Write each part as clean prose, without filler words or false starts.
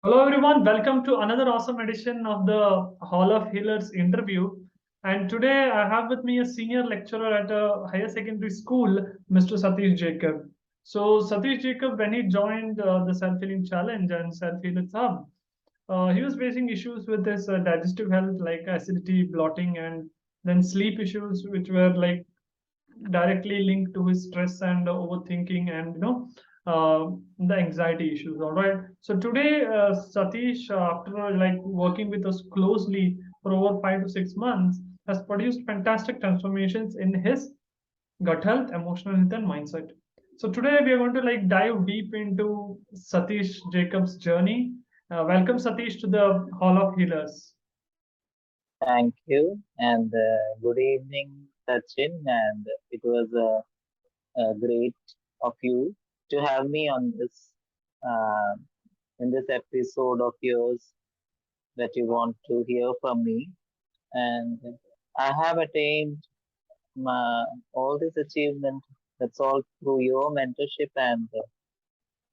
Hello, everyone. Welcome to another awesome edition of the Hall of Healers interview. And today I have with me a senior lecturer at a higher secondary school, Mr. Sathish Jacob. So, Sathish Jacob, when he joined the Self Healing Challenge and Self Healers Hub, he was facing issues with his digestive health like acidity, bloating, and then sleep issues, which were like directly linked to his stress and overthinking and the anxiety issues. All right, so today Satish, after like working with us closely for over 5 to 6 months, has produced fantastic transformations in his gut health, emotional health, and mindset. So today we are going to like dive deep into Satish Jacob's journey. Welcome, Satish, to the Hall of Healers. Thank you, and good evening, Sachin. And it was great of you to have me on this uh, in this episode of yours that you want to hear from me. And I have attained all this achievement. That's all through your mentorship, and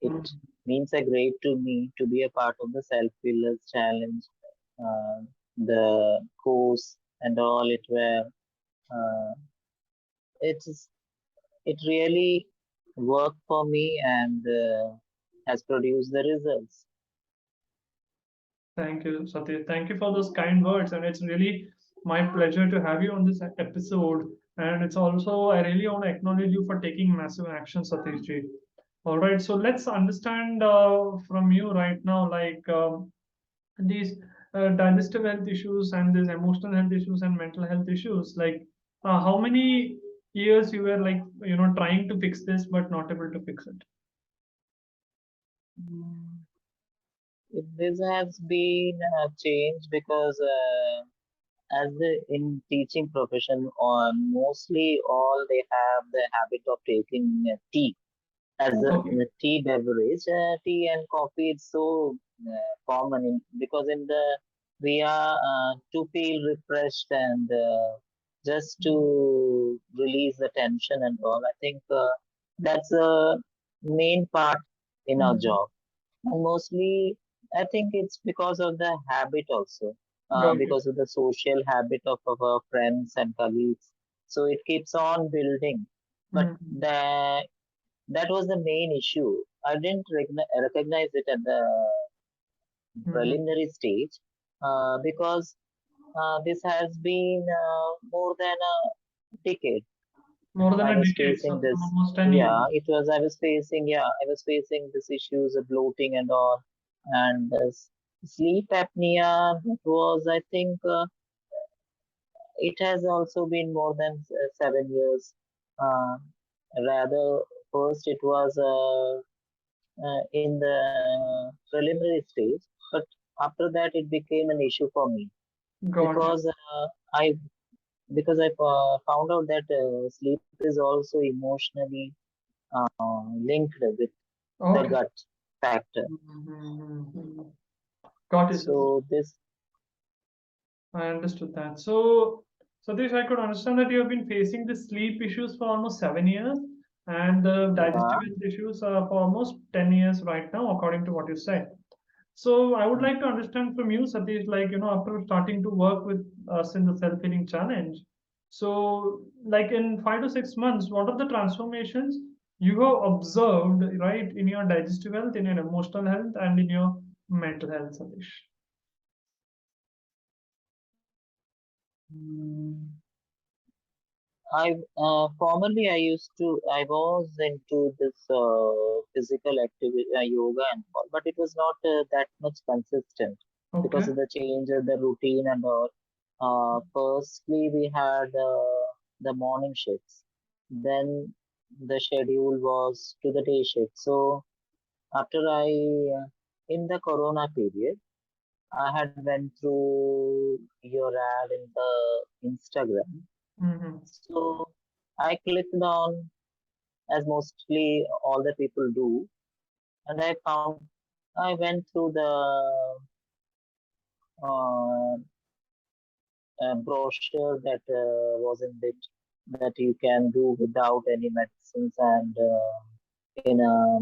it Mm. means a great to me to be a part of the Self Pillars Challenge, uh, the course, and all it were. Uh, it's it really worked for me and has produced the results. Thank you, Satya. Thank you for those kind words. And it's really my pleasure to have you on this episode. And it's also, I really want to acknowledge you for taking massive action, Satish ji. All right. So let's understand from you right now, like these digestive health issues and these emotional health issues and mental health issues. Like, how many years you were like, trying to fix this, but not able to fix it? Mm. This has been changed because as the in teaching profession, on mostly all they have the habit of taking tea as Okay. a tea beverage. Tea and coffee is so common because in the we are to feel refreshed and just to release the tension and all. I think that's a main part in our Mhm. job. And mostly, I think it's because of the habit also, Got it. because of the social habit of our friends and colleagues. So it keeps on building. But Mhm. that was the main issue. I didn't recognize it at the Mhm. preliminary stage because this has been more than a decade. More than I a was decade, facing so for this. almost 10 years. Yeah, I was facing this issues of bloating and all. And sleep apnea, that was, I think, it has also been more than 7 years. Uh, Rather, first it was in the preliminary stage, but after that it became an issue for me Got it. because I found out that sleep is also emotionally linked with the Okay. gut factor. Mhm. Got it, Satish. So this, I understood that. So, Satish, I could understand that you have been facing the sleep issues for almost 7 years and the yeah, digestive health issues for almost 10 years right now, according to what you said. So, I would like to understand from you, Satish, like, after starting to work with us in the self-healing challenge, so like in 5 to 6 months, what are the transformations you have observed, right, in your digestive health, in your emotional health, and in your mental health, Satish? mm, I formerly I was into this physical activity, yoga and all, but it was not that much consistent because Okay. of the change of the routine and all. Firstly, we had the morning shifts. Then the schedule was to the day shift. So after in the Corona period, I had went through your ad in the Instagram. Mm-hmm. So I clicked on as mostly all the people do, and I went through the uh, brochure that was in it that you can do without any medicines and in a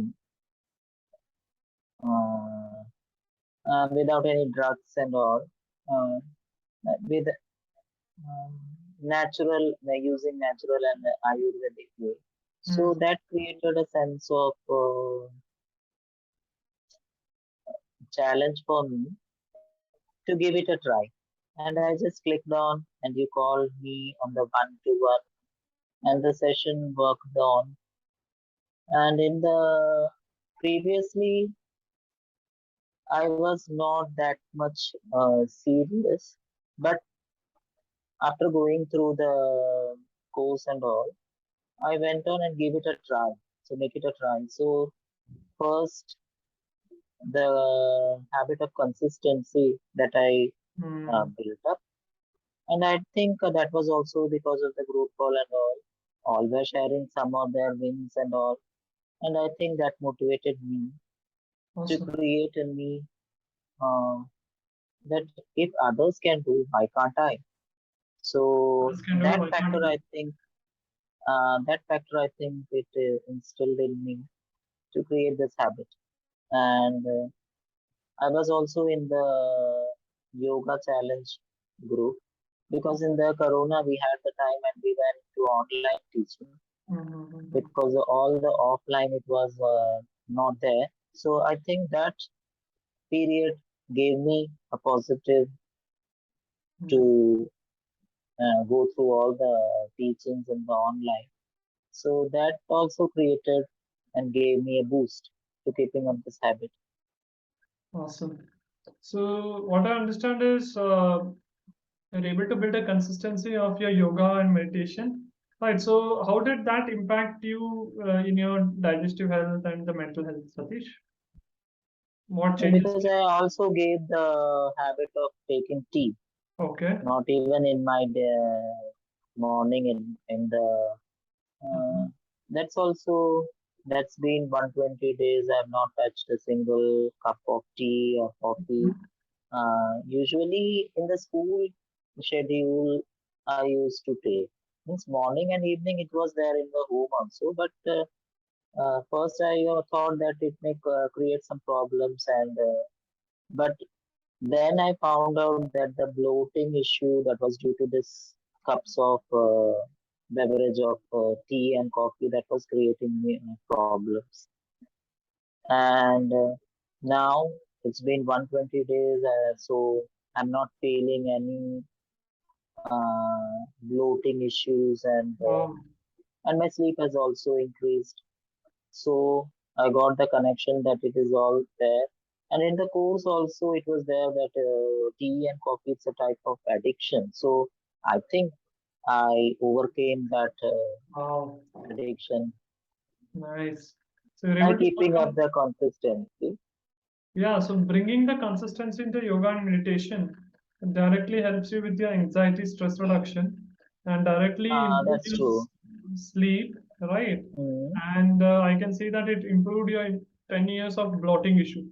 uh, without any drugs and all, uh, with um, natural, using natural and Ayurvedic way. So Hmm. that created a sense of challenge for me to give it a try. And I just clicked on, and you called me on the one to one, and the session worked on. And in the previously, I was not that much serious, but after going through the course and all, I went on and gave it a try. So make it a try. So first, the habit of consistency that I Hmm. built up, and I think that was also because of the group call and all were sharing some of their wins and all, and I think that motivated me to Awesome. create in me uh, that if others can do, why can't I? So Others can do, that why can't factor, we? I think it instilled in me to create this habit. And I was also in the yoga challenge group because in the corona we had the time and we went to online teaching Hmm. because all the offline it was not there. So I think that period gave me a positive to go through all the teachings in the online. So that also created and gave me a boost to keeping up this habit. Awesome. So what I understand is you're able to build a consistency of your yoga and meditation. Right. So how did that impact you in your digestive health and the mental health, Satish? What changes? Because I also gave the habit of taking tea, Okay. not even in my morning in the uh, Mhm. that's also that's been 120 days I've not touched a single cup of tea or coffee. Usually in the school schedule I used to take means morning and evening it was there in the home also, but first I thought that it may create some problems, and but then I found out that the bloating issue that was due to this cups of beverage of tea and coffee that was creating me problems. And now it's been 120 days, so I'm not feeling any bloating issues, Wow. and my sleep has also increased. So I got the connection that it is all there. And in the course also it was there that tea and coffee is a type of addiction. So I think I overcame that Wow. addiction Nice. So you're by able to keeping up overcome. the consistency. Yeah, so bringing the consistency into yoga and meditation directly helps you with your anxiety, stress reduction, and directly improve That's your true. sleep, right? Mm, And I can see that it improved your 10 years of bloating issue.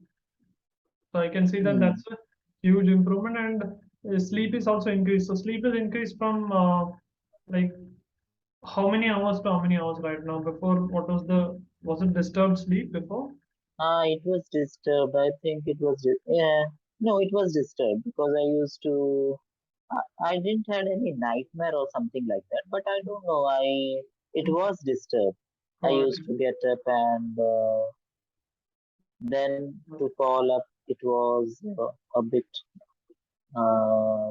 So I can see that mm. that's a huge improvement, and sleep is also increased. So sleep is increased from like how many hours to how many hours right now? Before, what was it disturbed sleep before? It was disturbed. I think it was, yeah, no, it was disturbed because I used to, I didn't had any nightmare or something like that, but I don't know. It was disturbed. I Got used it. to get up, and then to fall up, it was a bit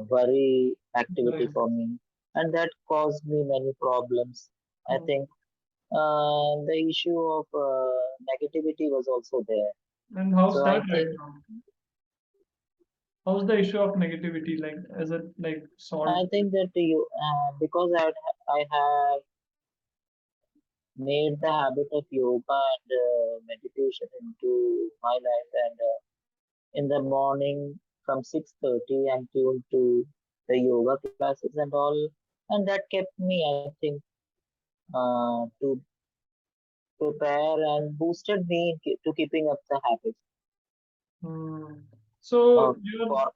worry activity Right. for me, and that caused me many problems. I think the issue of negativity was also there. And how's So that I right think now? How's the issue of negativity? Like, is it like solved? that you because I have made the habit of yoga and meditation into my life, and in the morning from 6:30 I'm tuned to the yoga classes and all, and that kept me, I think, to prepare and boosted me to keeping up the habit. Hmm. So Uh, you're for,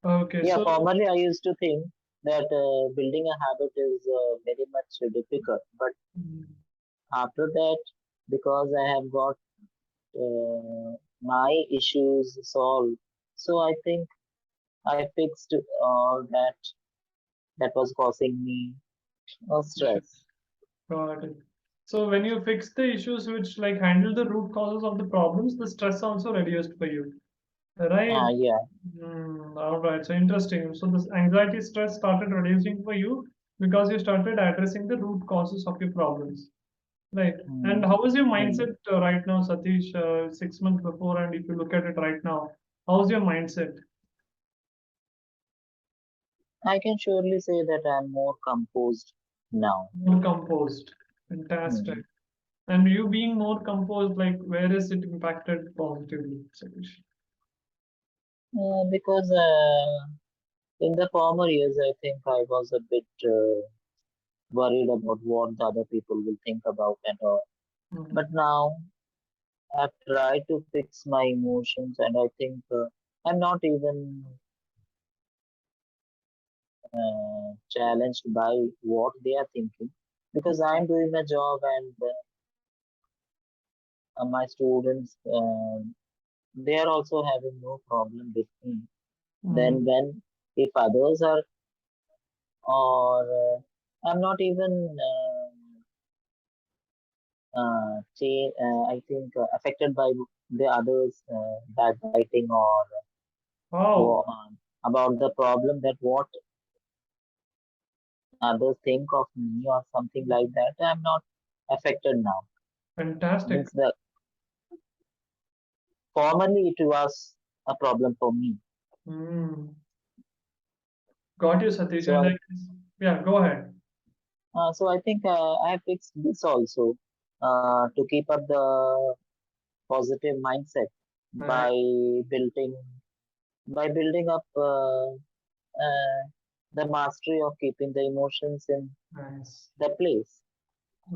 okay. yeah, So formerly I used to think that building a habit is very much difficult, but hmm, after that, because I have got my issues solved, So I think I fixed all that was causing me stress. Got it. So when you fix the issues which like handle the root causes of the problems, the stress also reduced for you, right? Yeah. All right. So interesting. So this anxiety stress started reducing for you because you started addressing the root causes of your problems, right? And Mm, how is your mm. mindset right now, Satish? 6 months before, and if you look at it right now, how's your mindset? I can surely say that I'm more composed now. More composed. Fantastic. Mm. And you being more composed, like where is it impacted positively, Satish? Because in the former years, I think I was a bit worried about what the other people will think about and all. But Mhm. now I've tried to fix my emotions, and I think I'm not even challenged by what they are thinking because I'm doing my job and my students they are also having no problem with me. Mm. Then when if others are or I'm not even I think affected by the others backbiting or Wow, about the problem that what others think of me or something like that. I'm not affected now. fantastic. Means the formerly it was a problem for me. Mm. Got you, Satish. So And I I guess, yeah, go ahead. I think I have fixed this also to keep up the positive mindset by Nice, building building up the mastery of keeping the emotions in nice. the place.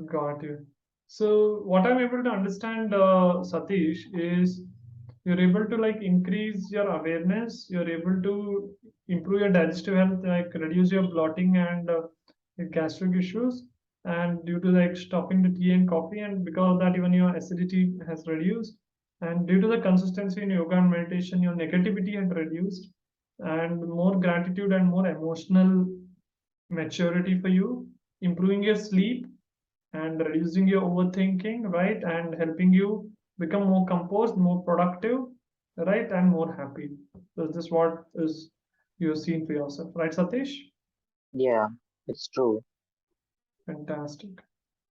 Got you. So what I'm able to understand, Satish, is you're able to like increase your awareness. You're able to improve your digestive health, like reduce your bloating and your gastric issues. And due to like stopping the tea and coffee, and because of that, even your acidity has reduced. And due to the consistency in yoga and meditation, your negativity had reduced, and more gratitude and more emotional maturity for you, improving your sleep and reducing your overthinking, right? And helping you become more composed, more productive, right? And more happy. So this is what is you've seen for yourself, right, Satish? Yeah, it's true. Fantastic.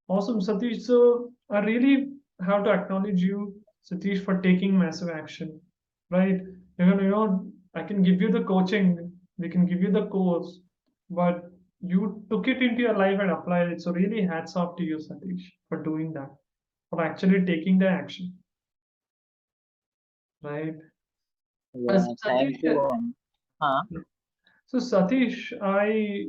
Awesome, Satish. So I really have to acknowledge you, Satish, for taking massive action, right? I can give you the coaching, we can give you the course, but you took it into your life and applied it. So really hats off to you, Satish, for doing that, for actually taking the action, right? Yeah, thank Satish, you. Huh? so Satish, I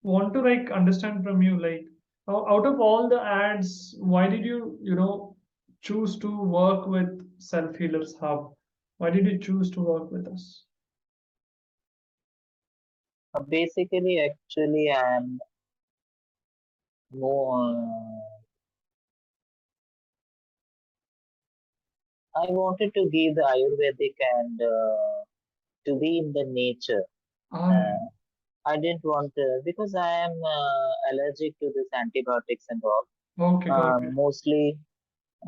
want to like understand from you, like out of all the ads, why did you choose to work with Self Healers Hub? Why did you choose to work with us? Basically, actually, I'm more. I wanted to give the Ayurvedic and to be in the nature. All right. Uh, I didn't want because I am allergic to this antibiotics and all. Okay, got it. Mostly,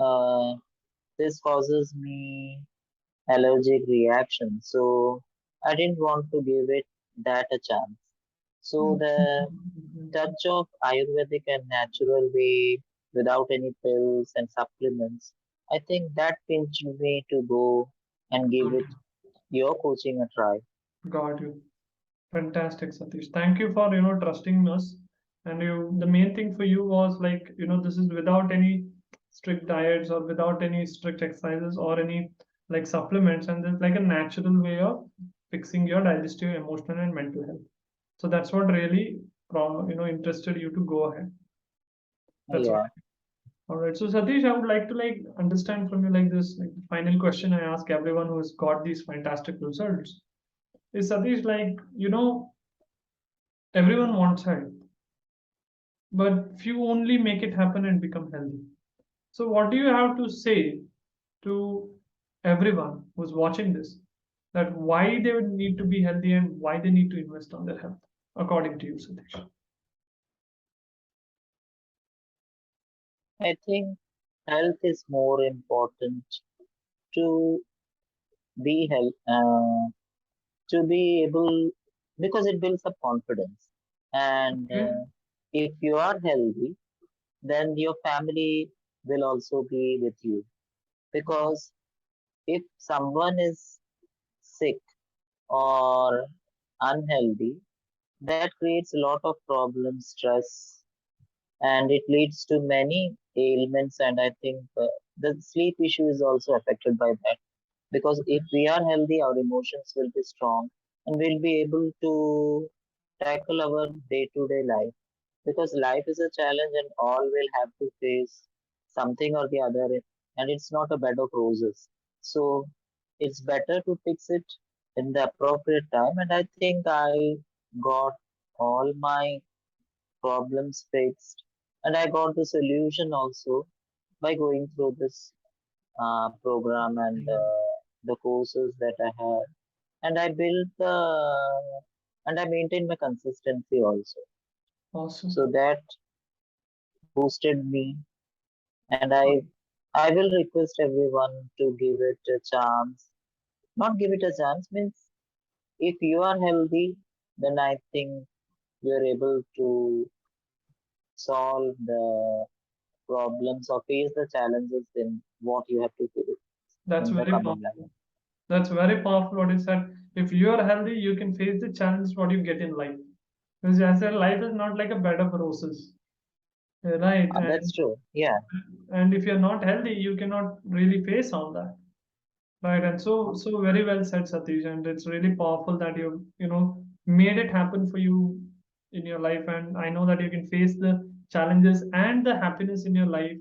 uh, this causes me allergic reaction. So I didn't want to give it that a chance. So the touch of Ayurvedic and natural way without any pills and supplements, I think that pinched me to go and give Got it your coaching a try. you. Got you. Fantastic, Satish. Thank you for trusting us. And the main thing for you was like this is without any strict diets or without any strict exercises or any like supplements, and there's like a natural way of fixing your digestive, emotional, and mental health. So that's what really interested you to go ahead. That's what. Yeah, All right. So Satish, I would like to like understand from you like this like the final question I ask everyone who has got these fantastic results is Satish, like everyone wants health, but few only make it happen and become healthy. So, what do you have to say to everyone who's watching this? that why they would need to be healthy and why they need to invest on their health, according to you, Satish? I think health is more important to be health, to be able, because it builds up confidence. And Okay. if you are healthy, then your family will also be with you. Because if someone is sick or unhealthy, that creates a lot of problems, stress, and it leads to many ailments. And I think the sleep issue is also affected by that. Because if we are healthy, our emotions will be strong and we'll be able to tackle our day to day life. Because life is a challenge and all will have to face something or the other, and it's not a bed of roses. So it's better to fix it in the appropriate time. And I think I got all my problems fixed, and I got the solution also by going through this program and the courses that I had, and I built and I maintained my consistency also. Awesome. So that boosted me, and I will request everyone to give it a chance. Not give it a chance means if you are healthy, then I think you are able to solve the problems or face the challenges in what you have to face That's in the very coming life. powerful. That's very powerful what you said. If you are healthy, you can face the challenges what you get in life. Because I said life is not like a bed of roses. Right. That's true. Yeah. And if you're not healthy, you cannot really face all that. Right. And so very well said, Satish. And it's really powerful that you made it happen for you in your life. And I know that you can face the challenges and the happiness in your life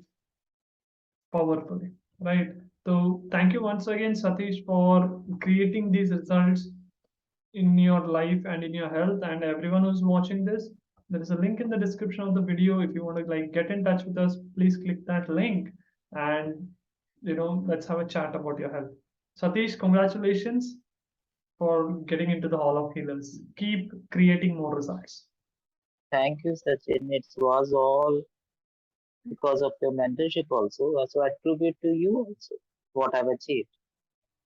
powerfully. Right. So thank you once again, Satish, for creating these results in your life and in your health. And everyone who's watching this, there is a link in the description of the video. If you want to like get in touch with us, please click that link and let's have a chat about your health. Satish, congratulations for getting into the Hall of Healers. Keep creating more results. Thank you, Sachin. It was all because of your mentorship also. So I attribute to you also what I've achieved.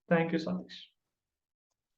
Thank you, Satish.